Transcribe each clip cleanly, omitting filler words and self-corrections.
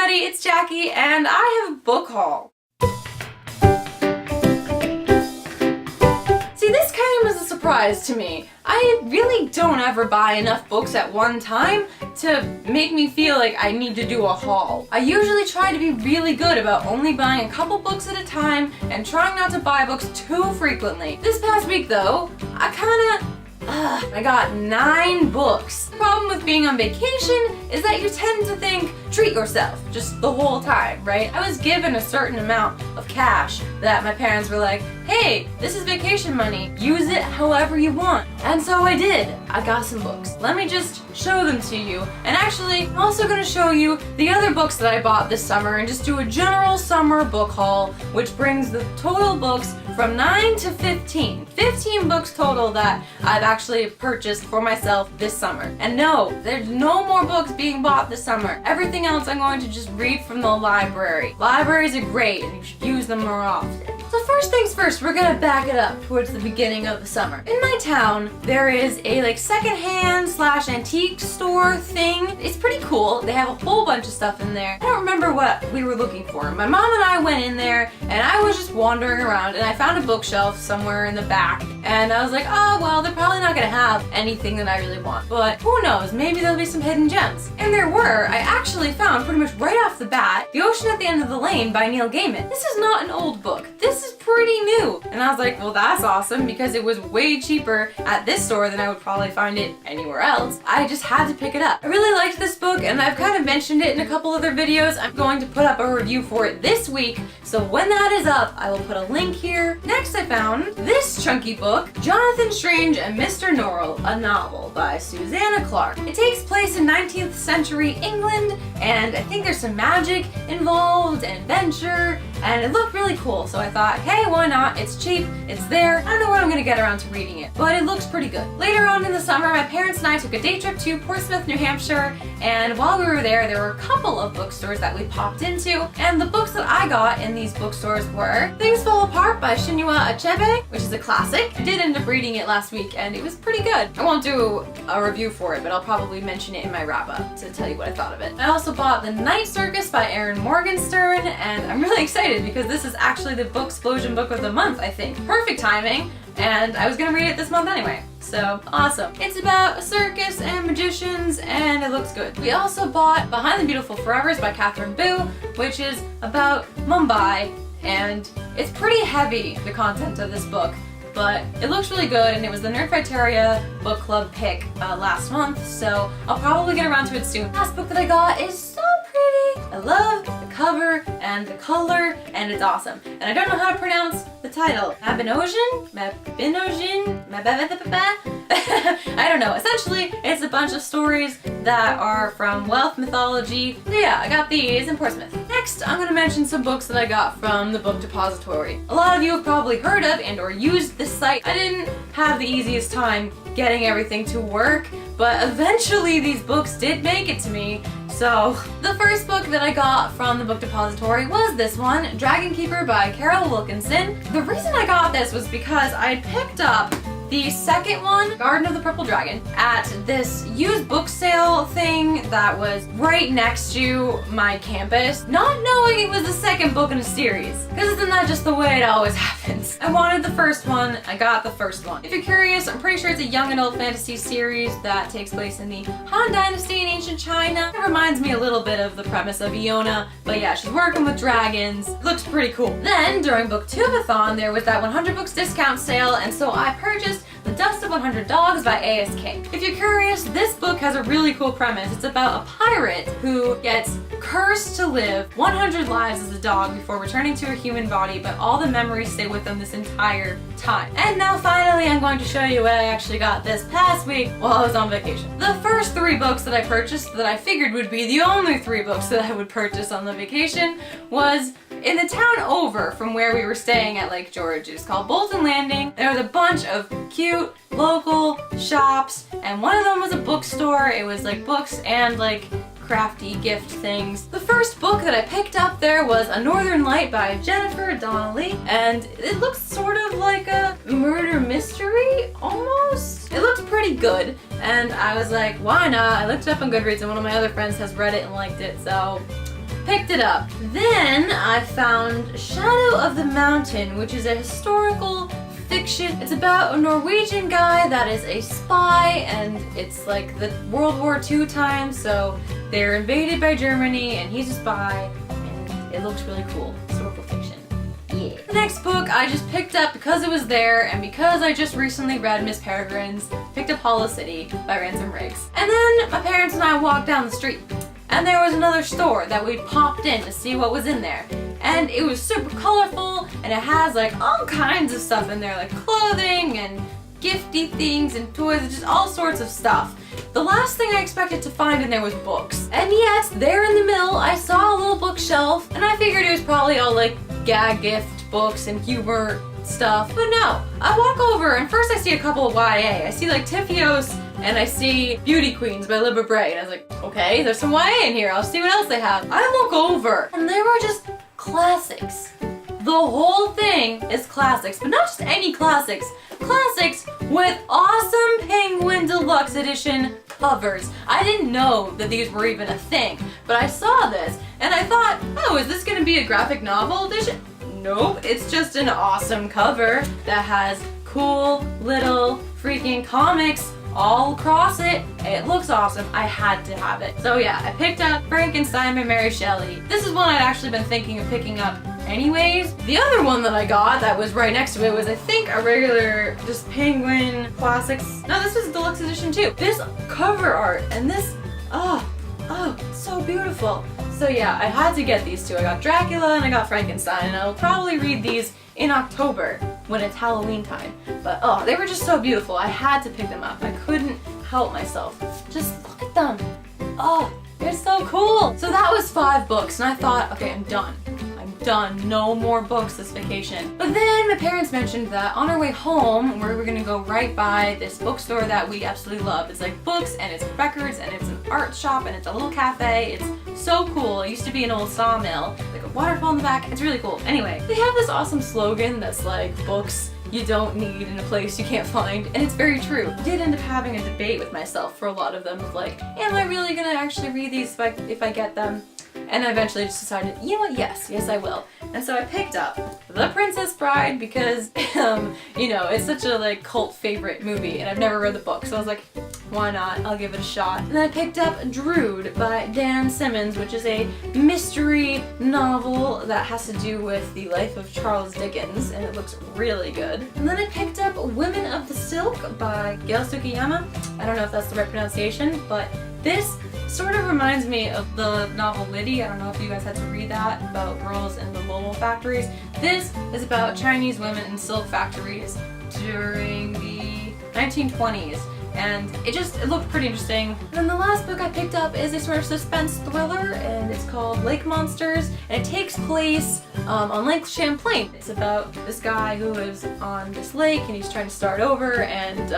everybody, it's Jackie and I have a book haul. See, this came as a surprise to me. I really don't ever buy enough books at one time to make me feel like I need to do a haul. I usually try to be really good about only buying a couple books at a time and trying not to buy books too frequently. This past week though, I got 9 books. The problem with being on vacation is that you tend to think, treat yourself, just the whole time, right? I was given a certain amount of cash that my parents were like, hey, this is vacation money, use it however you want. And so I did. I got some books. Let me just show them to you. And actually, I'm also going to show you the other books that I bought this summer and just do a general summer book haul, which brings the total books from 9 to 15. 15 books total that I've actually purchased for myself this summer. And no, there's no more books being bought this summer. Everything else I'm going to just read from the library. Libraries are great and you should use them more often. So first things first, we're gonna back it up towards the beginning of the summer. In my town, there is a secondhand / antique store thing. It's pretty cool. They have a whole bunch of stuff in there. I don't remember what we were looking for. My mom and I went in there and I was just wandering around and I found a bookshelf somewhere in the back and I was like, oh well, they're probably not gonna have anything that I really want, but who knows, maybe there'll be some hidden gems. And there were. I actually found pretty much right off the bat, The Ocean at the End of the Lane by Neil Gaiman. This is not an old book. This is pretty new. And I was like, well, that's awesome because it was way cheaper at this store than I would probably find it anywhere else. I just had to pick it up. I really liked this book and I've kind of mentioned it in a couple other videos. I'm going to put up a review for it this week, so when that is up, I will put a link here. Next, I found this chunky book, Jonathan Strange and Mr. Norrell, a novel by Susanna Clarke. It takes place in 19th century England and I think there's some magic involved and adventure and it looked really cool, so I thought, hey, why not? It's cheap, it's there. I don't know when I'm gonna get around to reading it, but it looks pretty good. Later on in the summer, my parents and I took a day trip to Portsmouth, New Hampshire, and while we were there were a couple of bookstores that we popped into, and the books that I got in these bookstores were Things Fall Apart by Chinua Achebe, which is a classic. I did end up reading it last week, and it was pretty good. I won't do a review for it, but I'll probably mention it in my wrap-up to tell you what I thought of it. I also bought The Night Circus by Erin Morgenstern, and I'm really excited because this is actually the Booksplosion book of the month, I think. Perfect timing, and I was gonna read it this month anyway. So, awesome. It's about a circus and magicians, and it looks good. We also bought Behind the Beautiful Forevers by Catherine Bu, which is about Mumbai, and it's pretty heavy, the content of this book, but it looks really good, and it was the Nerdfighteria book club pick last month, so I'll probably get around to it soon. Last book that I got is so pretty. I love the cover and the color, and it's awesome. And I don't know how to pronounce the title. Mabinogion? I don't know. Essentially, it's a bunch of stories that are from Welsh mythology. So yeah, I got these in Portsmouth. Next, I'm gonna mention some books that I got from the Book Depository. A lot of you have probably heard of and or used this site. I didn't have the easiest time getting everything to work, but eventually these books did make it to me. So, the first book that I got from the Book Depository was this one, Dragon Keeper by Carol Wilkinson. The reason I got this was because I picked up the second one, Garden of the Purple Dragon, at this used book sale thing that was right next to my campus, not knowing it was the second book in a series. Because isn't that just the way it always happens? I wanted the first one, I got the first one. If you're curious, I'm pretty sure it's a young adult fantasy series that takes place in the Han Dynasty in ancient China. It reminds me a little bit of the premise of Iona, but yeah, she's working with dragons. It looks pretty cool. Then, during Booktubeathon, there was that 100 books discount sale, and so I purchased The Dust of 100 Dogs by ASK. If you're curious, this book has a really cool premise. It's about a pirate who gets cursed to live 100 lives as a dog before returning to a human body, but all the memories stay with them this entire time. And now finally I'm going to show you what I actually got this past week while I was on vacation. The first 3 books that I purchased that I figured would be the only 3 books that I would purchase on the vacation was in the town over from where we were staying at Lake George. It's called Bolton Landing. There was a bunch of cute local shops, and one of them was a bookstore. It was like books and like crafty gift things. The first book that I picked up there was A Northern Light by Jennifer Donnelly, and it looks sort of like a murder mystery, almost. It looked pretty good, and I was like, why not? I looked it up on Goodreads, and one of my other friends has read it and liked it, so picked it up. Then I found Shadow of the Mountain, which is a historical fiction. It's about a Norwegian guy that is a spy, and it's like the World War II time, so they're invaded by Germany and he's a spy, and it looks really cool. Historical fiction. Yeah. The next book I just picked up because it was there, and because I just recently read Miss Peregrine's, picked up Hollow City by Ransom Riggs. And then my parents and I walked down the street, and there was another store that we popped in to see what was in there. And it was super colorful, and it has like all kinds of stuff in there, like clothing and gifty things and toys, and just all sorts of stuff. The last thing I expected to find in there was books. And yet, there in the middle, I saw a little bookshelf, and I figured it was probably all like gag gift books and humor stuff. But no, I walk over, and first I see a couple of YA. I see like Tifios, and I see Beauty Queens by Libba Bray, and I was like, okay, there's some YA in here, I'll see what else they have. I look over, and there were just classics. The whole thing is classics, but not just any classics. Classics with awesome Penguin Deluxe Edition covers. I didn't know that these were even a thing, but I saw this and I thought, oh, is this gonna be a graphic novel edition? Nope, it's just an awesome cover that has cool little freaking comics all across it. It looks awesome. I had to have it. So yeah, I picked up Frankenstein by Mary Shelley. This is one I'd actually been thinking of picking up anyways. The other one that I got that was right next to it was, I think, a regular just Penguin Classics. No, this was a deluxe edition too. This cover art and this, oh, so beautiful. So yeah, I had to get these two. I got Dracula and I got Frankenstein, and I'll probably read these in October when it's Halloween time. But oh, they were just so beautiful. I had to pick them up. I couldn't help myself. Just look at them. Oh, they're so cool. So that was 5 books, and I thought, okay, I'm done. Done. No more books this vacation. But then my parents mentioned that on our way home, we were gonna go right by this bookstore that we absolutely love. It's like books, and it's records, and it's an art shop, and it's a little cafe. It's so cool. It used to be an old sawmill, like a waterfall in the back. It's really cool. Anyway, they have this awesome slogan that's like, books you don't need in a place you can't find, and it's very true. I did end up having a debate with myself for a lot of them of like, am I really gonna actually read these if I get them? And I eventually just decided, you know what, yes I will. And so I picked up The Princess Bride because, you know, it's such a like cult favorite movie, and I've never read the book, so I was like, why not, I'll give it a shot. And then I picked up Drood by Dan Simmons, which is a mystery novel that has to do with the life of Charles Dickens, and it looks really good. And then I picked up Women of the Silk by Gail Tsukiyama. I don't know if that's the right pronunciation, but this sort of reminds me of the novel Liddy. I don't know if you guys had to read that, about girls in the wool factories. This is about Chinese women in silk factories during the 1920s. And it looked pretty interesting. And then the last book I picked up is a sort of suspense thriller, and it's called Lake Monsters, and it takes place on Lake Champlain. It's about this guy who is on this lake, and he's trying to start over, and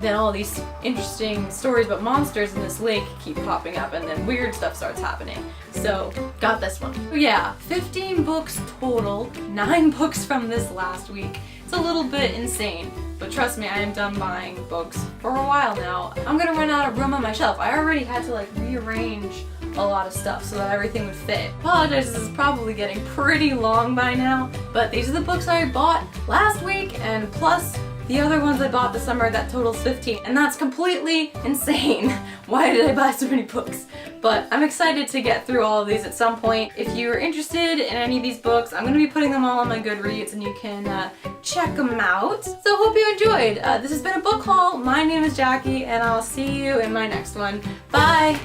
then all these interesting stories about monsters in this lake keep popping up, and then weird stuff starts happening. So, got this one. So yeah, 15 books total, 9 books from this last week. It's a little bit insane. But trust me, I am done buying books for a while now. I'm gonna run out of room on my shelf. I already had to like rearrange a lot of stuff so that everything would fit. Apologize, this is probably getting pretty long by now, but these are the books I bought last week, and plus the other ones I bought this summer that totals 15, and that's completely insane. Why did I buy so many books? But I'm excited to get through all of these at some point. If you're interested in any of these books, I'm going to be putting them all on my Goodreads, and you can check them out. So hope you enjoyed. This has been a book haul. My name is Jackie, and I'll see you in my next one. Bye!